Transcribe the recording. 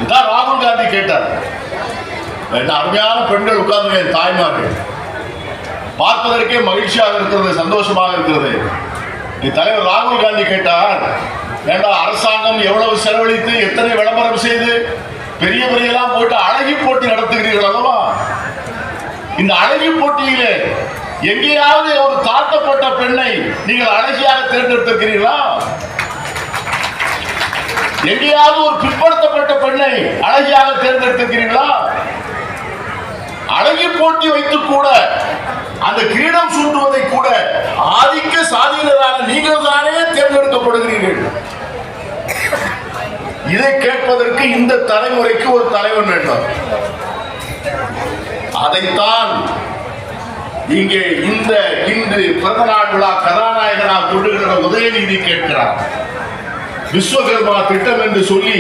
இதான் ராகுல் காந்தி கேட்டார். அருமையான பெண்கள் உட்கார்ந்து தாய்மார்கள் பார்ப்பதற்கே மகிழ்ச்சியாக இருக்கிறது, சந்தோஷமாக இருக்கிறது. தலைவர் ராகுல் காந்தி கேட்டார், வேண்டாம் அரசாங்கம் எவ்வளவு செலவழித்து எத்தனை விளம்பரம் செய்து பெரிய பெரியெல்லாம் போட்டு அழகி போட்டி நடத்துகிறீர்கள் அல்லவா? இந்த அழகி போட்டியிலே எங்கேயாவது ஒரு தாழ்த்தப்பட்ட பெண்ணை நீங்கள் அழகியாக தேர்ந்தெடுத்திருக்கிறீர்களா? எங்கேயாவது ஒரு பிற்படுத்தப்பட்ட பெண்ணை அழகியாக தேர்ந்தெடுத்திருக்கிறீர்களா? அழகி போட்டி வைத்து கூட அந்த கிரீடம் சூட்டுவதை கூட ஆதிக்க சாதியினரான நீங்கள் தானே தேர்ந்தெடுக்கப்படுகிறீர்கள். இதை கேட்பதற்கு இந்த தலைமுறைக்கு ஒரு தலைவன் வேண்டும். அதைத்தான் இங்கே இன்று பிறந்தநாள் விழா கதாநாயகனாக கொண்டுகிற உதயநிதி கேட்கிறார். விஸ்வகர்மா திட்டம் என்று சொல்லி